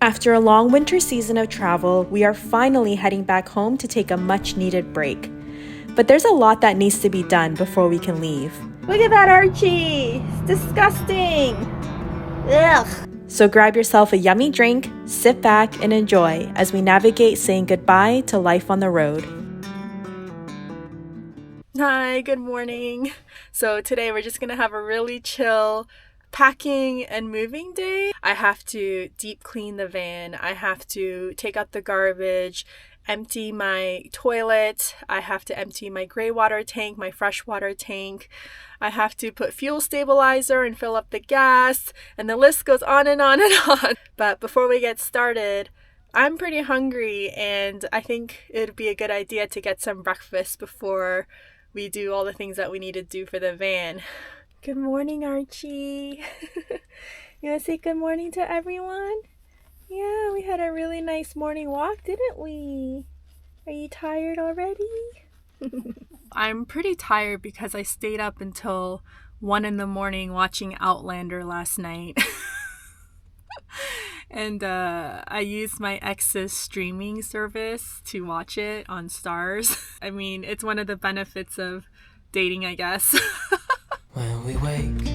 After a long winter season of travel, we are finally heading back home to take a much-needed break. But there's a lot that needs to be done before we can leave. Look at that, Archie! It's disgusting! Ugh! So grab yourself a yummy drink, sit back, and enjoy as we navigate saying goodbye to life on the road. Hi, good morning. So today we're just gonna have a really chill packing and moving day. I have to deep clean the van. I have to take out the garbage, empty my toilet. I have to empty my gray water tank, my fresh water tank. I have to put fuel stabilizer and fill up the gas, and the list goes on and on and on. But before we get started, I'm pretty hungry, and I think it'd be a good idea to get some breakfast before we do all the things that we need to do for the van. Good morning, Archie. You want to say good morning to everyone? Yeah, we had a really nice morning walk, didn't we? Are you tired already? I'm pretty tired because I stayed up until 1 a.m. watching Outlander last night. And I used my ex's streaming service to watch it on Stars. I mean, it's one of the benefits of dating, I guess. When we wake,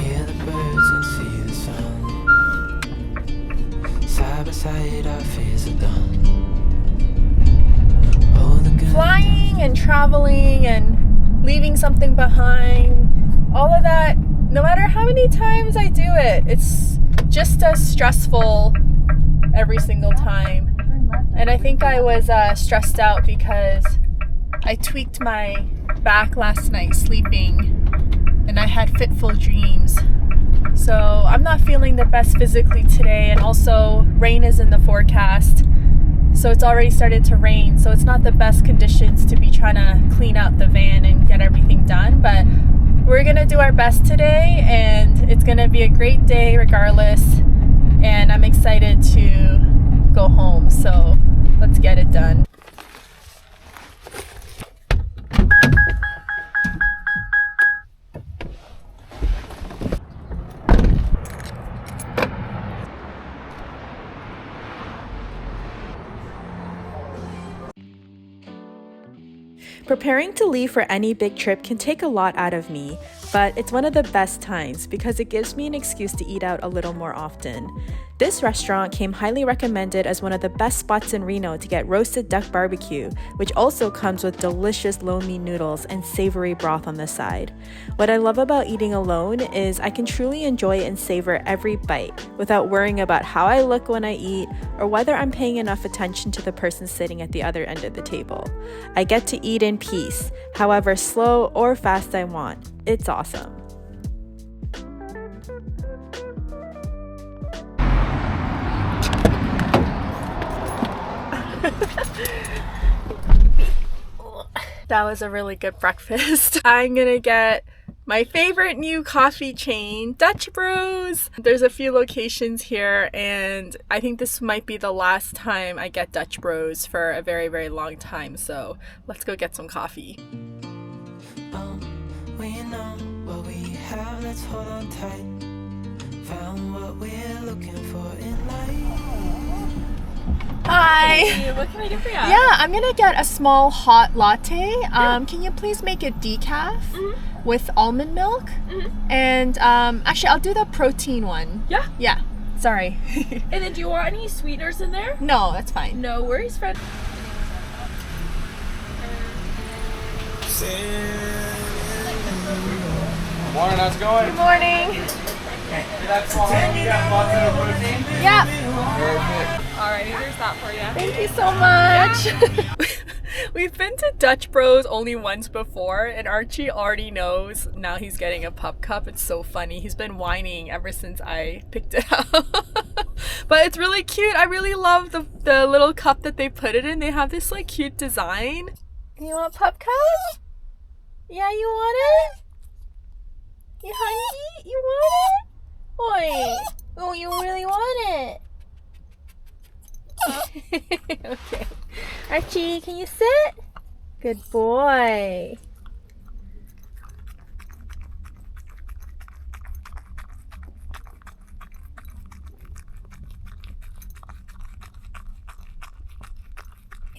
hear the birds and see the sun. Side by side, our fears are done. Flying and traveling and leaving something behind, all of that, no matter how many times I do it, it's just as stressful every single time. And I think I was stressed out because I tweaked my back last night sleeping and I had fitful dreams. So I'm not feeling the best physically today, and also rain is in the forecast. So it's already started to rain, so it's not the best conditions to be trying to clean out the van and get everything done. But we're gonna do our best today, and it's gonna be a great day regardless. And I'm excited to go home, so let's get it done. Preparing to leave for any big trip can take a lot out of me, but it's one of the best times because it gives me an excuse to eat out a little more often. This restaurant came highly recommended as one of the best spots in Reno to get roasted duck barbecue, which also comes with delicious lo mein noodles and savory broth on the side. What I love about eating alone is I can truly enjoy and savor every bite without worrying about how I look when I eat or whether I'm paying enough attention to the person sitting at the other end of the table. I get to eat in peace, however slow or fast I want. It's awesome. That was a really good breakfast. I'm gonna get my favorite new coffee chain, Dutch Bros. There's a few locations here, and I think this might be the last time I get Dutch Bros for a very, very long time. So let's go get some coffee. We know what we have, let's hold on tight. Found what we're looking for in life. Hi. Hey, what can I do for you? Yeah, I'm gonna get a small hot latte. Can you please make it decaf with almond milk? And actually, I'll do the protein one. Yeah. Yeah. Sorry. And then do you want any sweeteners in there? No, that's fine. No worries, friend. Good morning, how's it going? Good morning. That's all. You got lots of protein? Yeah. Perfect. Alrighty, there's that for you. Thank you so much. We've been to Dutch Bros only once before, and Archie already knows now he's getting a pup cup. It's so funny. He's been whining ever since I picked it up. But it's really cute. I really love the little cup that they put it in. They have this like cute design. You want pup cup? Yeah, you want it? You hungry? You want it? Boy. Oh, you really want it? Okay. Archie, can you sit? Good boy.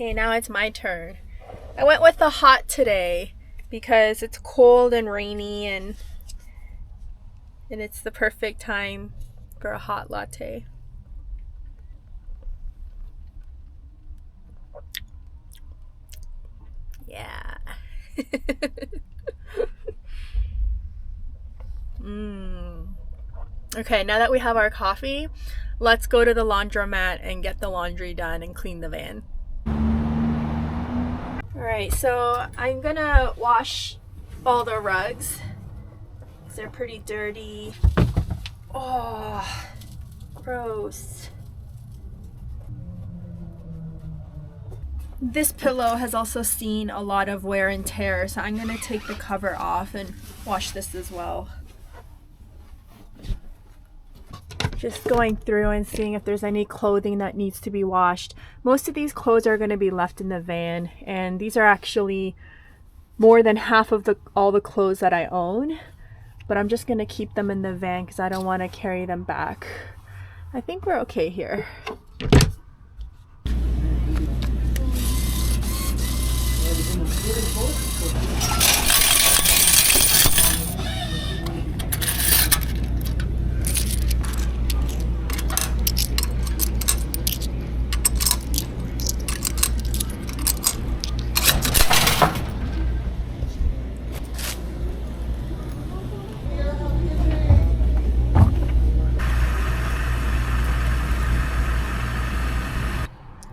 Okay, now it's my turn. I went with the hot today because it's cold and rainy and it's the perfect time for a hot latte. Yeah. Okay, now that we have our coffee, let's go to the laundromat and get the laundry done and clean the van. Alright, so I'm gonna wash all the rugs because they're pretty dirty. Oh, gross. This pillow has also seen a lot of wear and tear, so I'm gonna take the cover off and wash this as well. Just going through and seeing if there's any clothing that needs to be washed. Most of these clothes are going to be left in the van, and these are actually more than half of all the clothes that I own, but I'm just going to keep them in the van because I don't want to carry them back. I think we're okay here.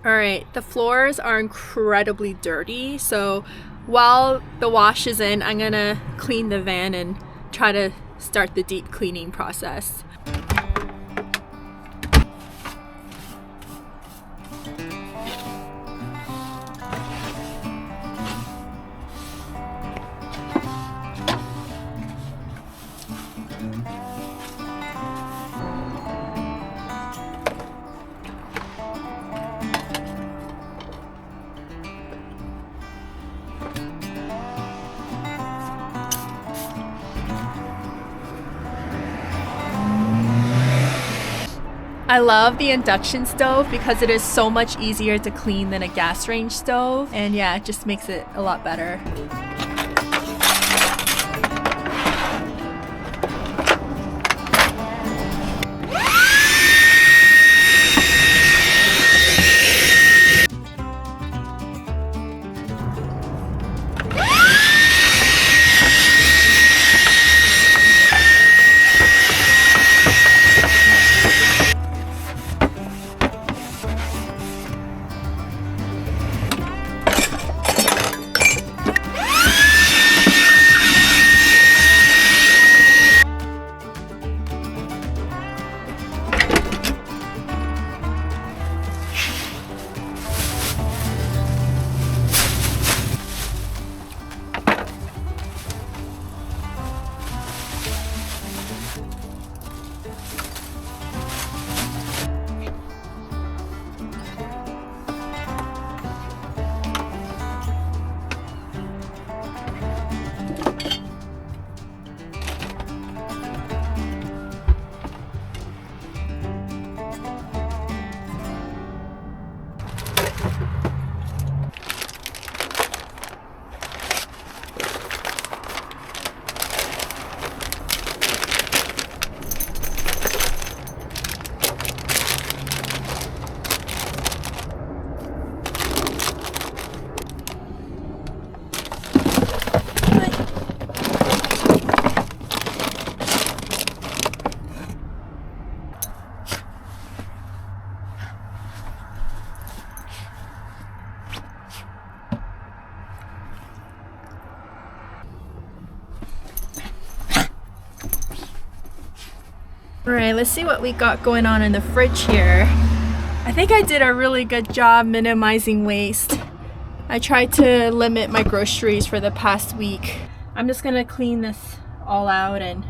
Alright, the floors are incredibly dirty, so while the wash is in, I'm gonna clean the van and try to start the deep cleaning process. I love the induction stove because it is so much easier to clean than a gas range stove, and yeah, it just makes it a lot better. Alright, let's see what we got going on in the fridge here. I think I did a really good job minimizing waste. I tried to limit my groceries for the past week. I'm just gonna clean this all out, and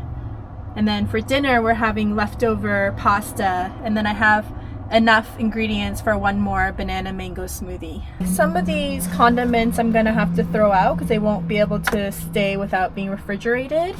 then for dinner we're having leftover pasta, and then I have enough ingredients for one more banana mango smoothie. Some of these condiments I'm gonna have to throw out because they won't be able to stay without being refrigerated.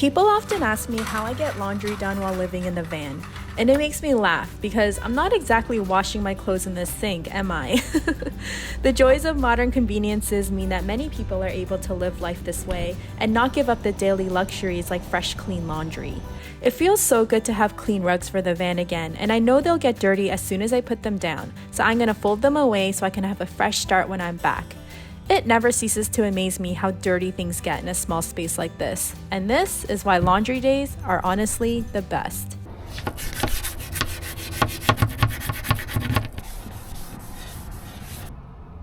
People often ask me how I get laundry done while living in the van, and it makes me laugh because I'm not exactly washing my clothes in the sink, am I? The joys of modern conveniences mean that many people are able to live life this way and not give up the daily luxuries like fresh, clean laundry. It feels so good to have clean rugs for the van again, and I know they'll get dirty as soon as I put them down, so I'm gonna fold them away so I can have a fresh start when I'm back. It never ceases to amaze me how dirty things get in a small space like this, and this is why laundry days are honestly the best.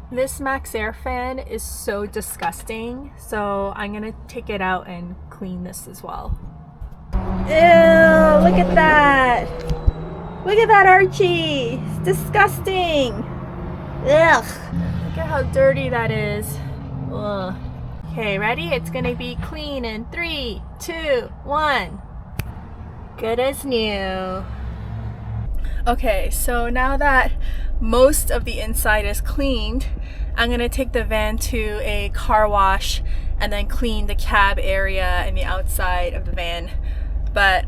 This Max Air fan is so disgusting, so I'm gonna take it out and clean this as well. Ew, look at that! Look at that, Archie! It's disgusting! Ugh! Look at how dirty that is. Ugh. Okay, ready? It's gonna be clean in 3, 2, 1. Good as new. Okay, so now that most of the inside is cleaned, I'm gonna take the van to a car wash and then clean the cab area and the outside of the van. But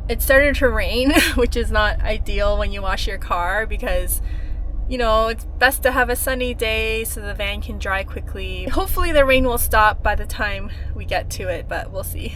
it started to rain, which is not ideal when you wash your car because, you know, it's best to have a sunny day so the van can dry quickly. Hopefully the rain will stop by the time we get to it, but we'll see.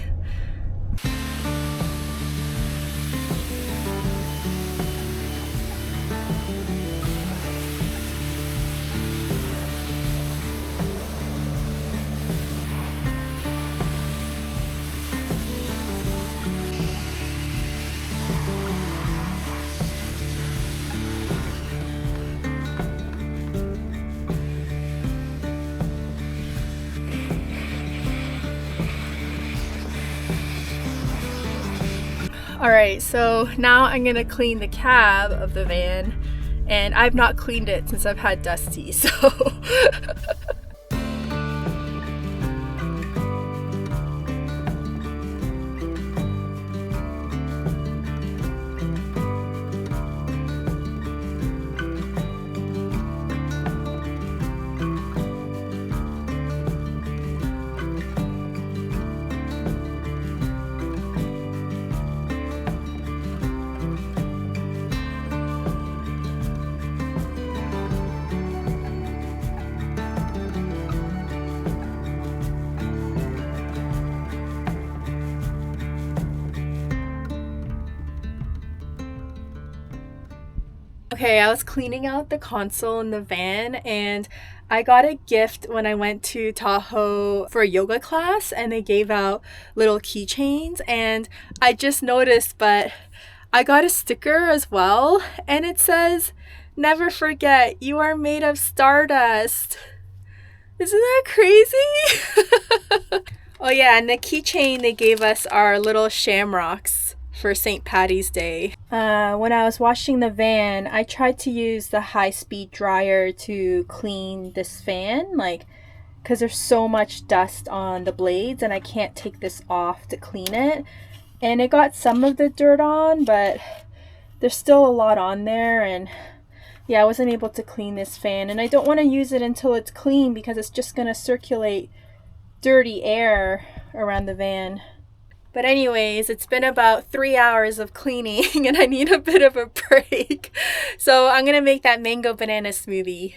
Alright, so now I'm gonna clean the cab of the van, and I've not cleaned it since I've had Dusty, so okay, I was cleaning out the console in the van and I got a gift when I went to Tahoe for a yoga class and they gave out little keychains, and I just noticed, but I got a sticker as well and it says, "Never forget, you are made of stardust." Isn't that crazy? Oh yeah, and the keychain they gave us are little shamrocks for St. Patty's Day. When I was washing the van, I tried to use the high-speed dryer to clean this fan, like, because there's so much dust on the blades and I can't take this off to clean it. And it got some of the dirt on, but there's still a lot on there, and yeah, I wasn't able to clean this fan, and I don't want to use it until it's clean because it's just going to circulate dirty air around the van. But anyways, it's been about 3 hours of cleaning and I need a bit of a break. So I'm gonna make that mango banana smoothie.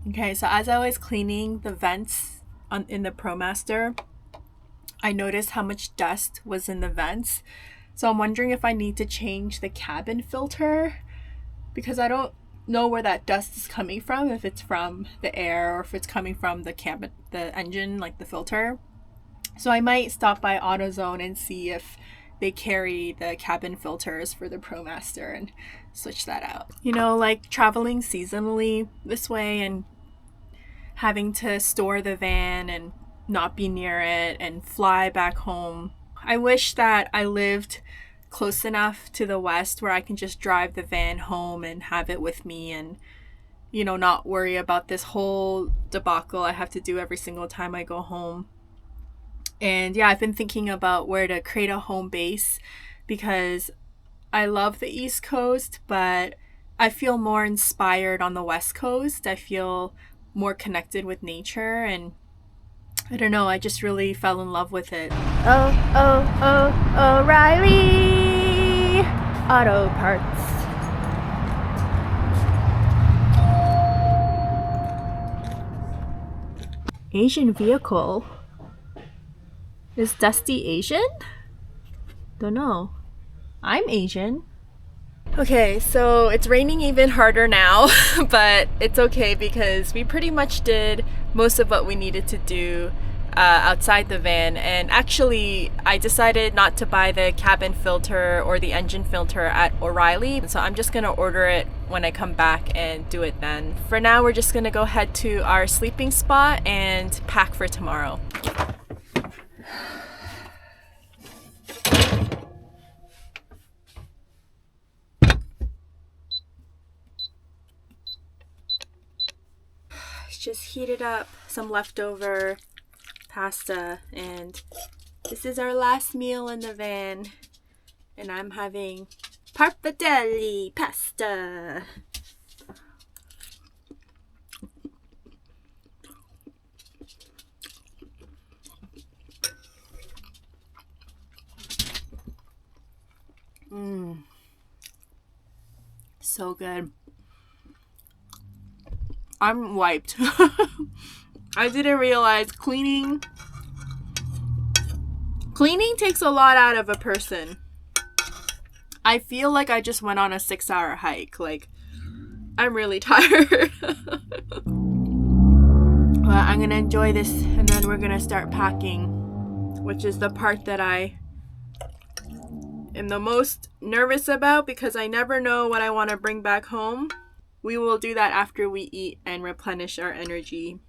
Okay, so as I was cleaning the vents in the ProMaster, I noticed how much dust was in the vents. So I'm wondering if I need to change the cabin filter because I don't know where that dust is coming from, if it's from the air or if it's coming from the cabin, the engine, like the filter. So I might stop by AutoZone and see if they carry the cabin filters for the ProMaster and switch that out. You know, like traveling seasonally this way and having to store the van and not be near it and fly back home. I wish that I lived close enough to the west where I can just drive the van home and have it with me and, you know, not worry about this whole debacle I have to do every single time I go home. And yeah, I've been thinking about where to create a home base because I love the East Coast, but I feel more inspired on the West Coast. I feel more connected with nature, and I don't know, I just really fell in love with it. O'Reilly Auto Parts. Asian vehicle. Is Dusty Asian? Don't know. I'm Asian. Okay, so it's raining even harder now, but it's okay because we pretty much did most of what we needed to do outside the van. And actually, I decided not to buy the cabin filter or the engine filter at O'Reilly. So I'm just gonna order it when I come back and do it then. For now, we're just gonna go head to our sleeping spot and pack for tomorrow. Just heated up some leftover pasta, and this is our last meal in the van, and I'm having pappardelle pasta. So good. I'm wiped. I didn't realize cleaning takes a lot out of a person. I feel like I just went on a 6-hour hike. Like, I'm really tired. But I'm gonna enjoy this and then we're gonna start packing, which is the part that I am the most nervous about because I never know what I want to bring back home. We will do that after we eat and replenish our energy.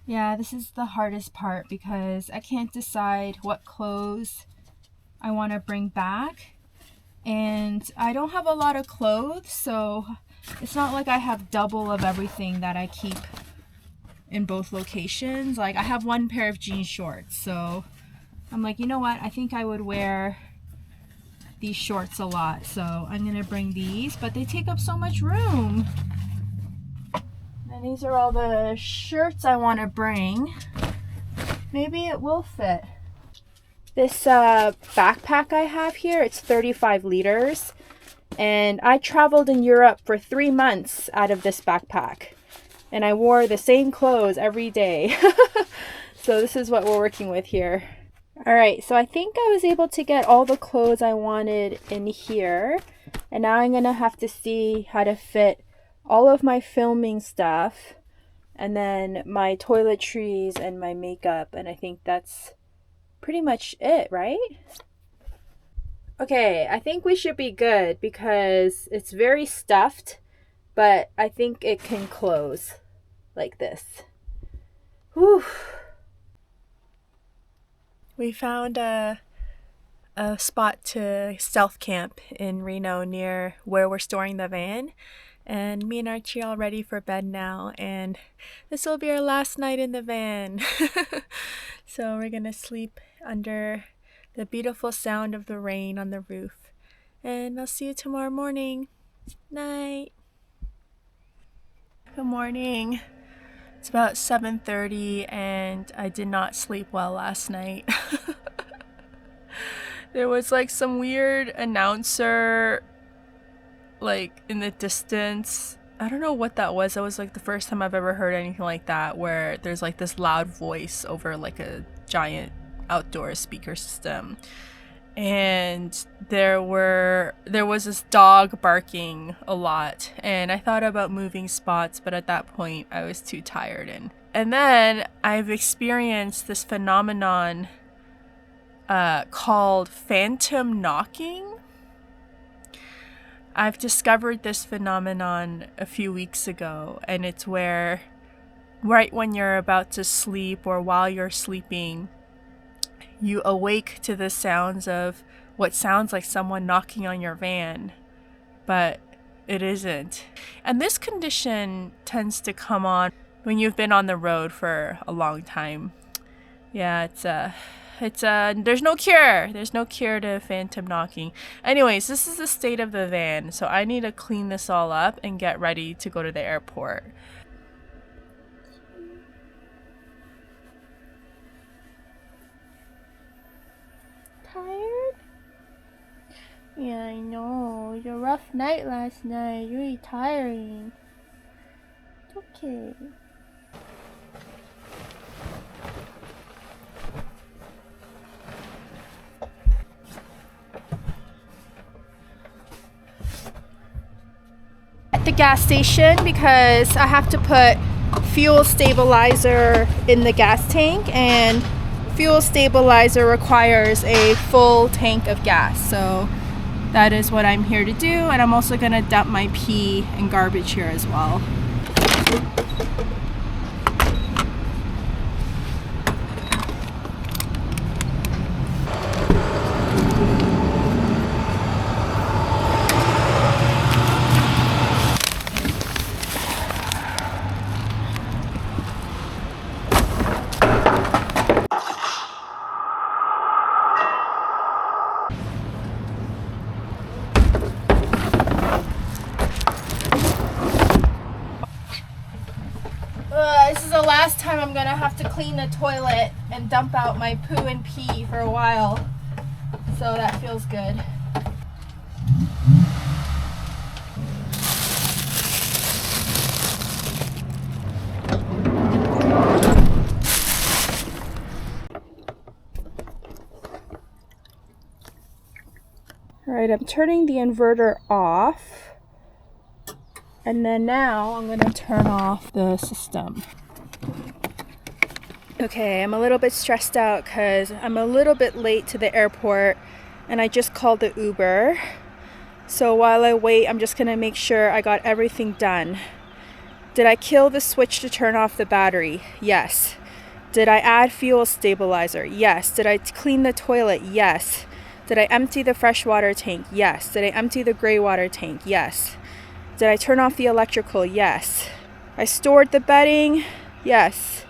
Yeah, this is the hardest part because I can't decide what clothes I want to bring back. And I don't have a lot of clothes, so it's not like I have double of everything that I keep in both locations. Like, I have one pair of jean shorts, so I'm like, you know what? I think I would wear these shorts a lot, so I'm gonna bring these, but they take up so much room. And these are all the shirts I want to bring. Maybe it will fit. This backpack I have here, it's 35 liters, and I traveled in Europe for 3 months out of this backpack, and I wore the same clothes every day. So this is what we're working with here. Alright, so I think I was able to get all the clothes I wanted in here. And now I'm going to have to see how to fit all of my filming stuff. And then my toiletries and my makeup. And I think that's pretty much it, right? Okay, I think we should be good because it's very stuffed. But I think it can close like this. Whew. We found a spot to stealth camp in Reno near where we're storing the van. And me and Archie are all ready for bed now. And this will be our last night in the van. So we're going to sleep under the beautiful sound of the rain on the roof. And I'll see you tomorrow morning. Night. Good morning. It's about 7:30 and I did not sleep well last night. There was like some weird announcer like in the distance. I don't know what that was. That was like the first time I've ever heard anything like that, where there's like this loud voice over like a giant outdoor speaker system. and there was this dog barking a lot, and I thought about moving spots, but at that point I was too tired. And then I've experienced this phenomenon called phantom knocking. I've discovered this phenomenon a few weeks ago, and it's where right when you're about to sleep or while you're sleeping, you awake to the sounds of what sounds like someone knocking on your van, but it isn't. And this condition tends to come on when you've been on the road for a long time. Yeah, there's no cure. There's no cure to phantom knocking. Anyways, this is the state of the van, so I need to clean this all up and get ready to go to the airport. Tired? Yeah, I know. It was a rough night last night. Really tiring. It's okay. At the gas station because I have to put fuel stabilizer in the gas tank, and fuel stabilizer requires a full tank of gas. So that is what I'm here to do, and I'm also gonna dump my pee and garbage here as well. This is the last time I'm gonna have to clean the toilet and dump out my poo and pee for a while, so that feels good. Alright, I'm turning the inverter off. And then now I'm gonna turn off the system. Okay, I'm a little bit stressed out because I'm a little bit late to the airport and I just called the Uber. So while I wait, I'm just gonna make sure I got everything done. Did I kill the switch to turn off the battery? Yes. Did I add fuel stabilizer? Yes. Did I clean the toilet? Yes. Did I empty the freshwater tank? Yes. Did I empty the gray water tank? Yes. Did I turn off the electrical? Yes. I stored the bedding? Yes.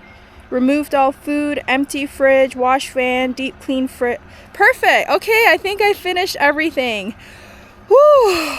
Removed all food, empty fridge, wash fan, deep clean fridge. Perfect. Okay, I think I finished everything. Whew.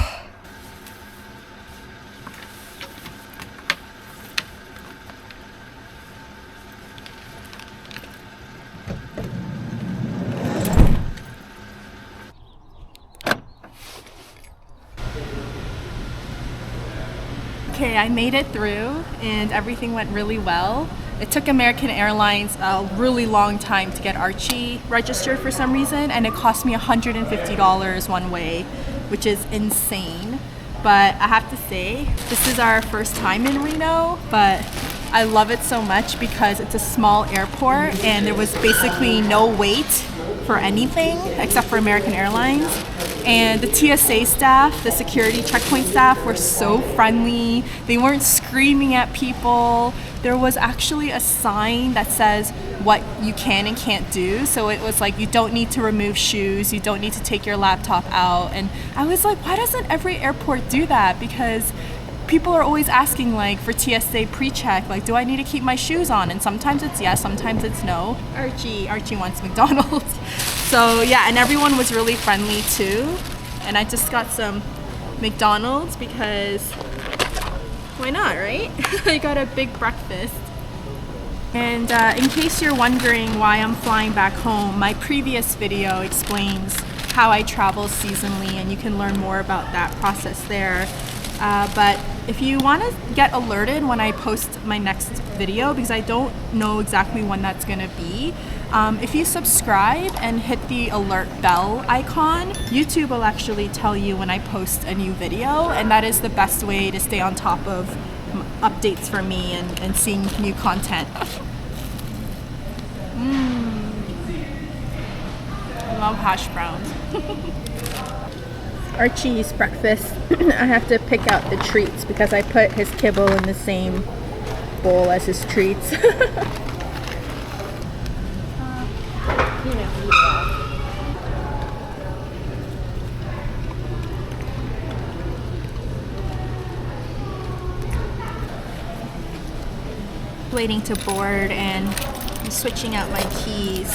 Okay, I made it through and everything went really well. It took American Airlines a really long time to get Archie registered for some reason, and it cost me $150 one way, which is insane. But I have to say, this is our first time in Reno, but I love it so much because it's a small airport and there was basically no wait for anything except for American Airlines. And the TSA staff, the security checkpoint staff, were so friendly. They weren't screaming at people. There was actually a sign that says what you can and can't do. So it was like, you don't need to remove shoes, you don't need to take your laptop out. And I was like, why doesn't every airport do that? Because people are always asking like for TSA pre-check, like, do I need to keep my shoes on? And sometimes it's yes, sometimes it's no. Archie wants McDonald's. So yeah, and everyone was really friendly too. And I just got some McDonald's because why not, right? I got a big breakfast. And in case you're wondering why I'm flying back home, my previous video explains how I travel seasonally, and you can learn more about that process there. But if you want to get alerted when I post my next video, because I don't know exactly when that's going to be, if you subscribe and hit the alert bell icon, YouTube will actually tell you when I post a new video, and that is the best way to stay on top of updates for me and seeing new content. I love hash browns. Archie's breakfast. I have to pick out the treats because I put his kibble in the same bowl as his treats. Waiting to board and I'm switching out my keys.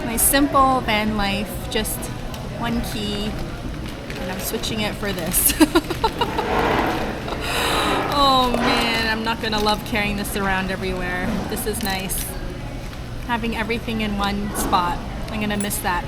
My simple van life, just one key, and I'm switching it for this. Oh man, I'm not gonna love carrying this around everywhere. This is nice. Having everything in one spot. I'm gonna miss that.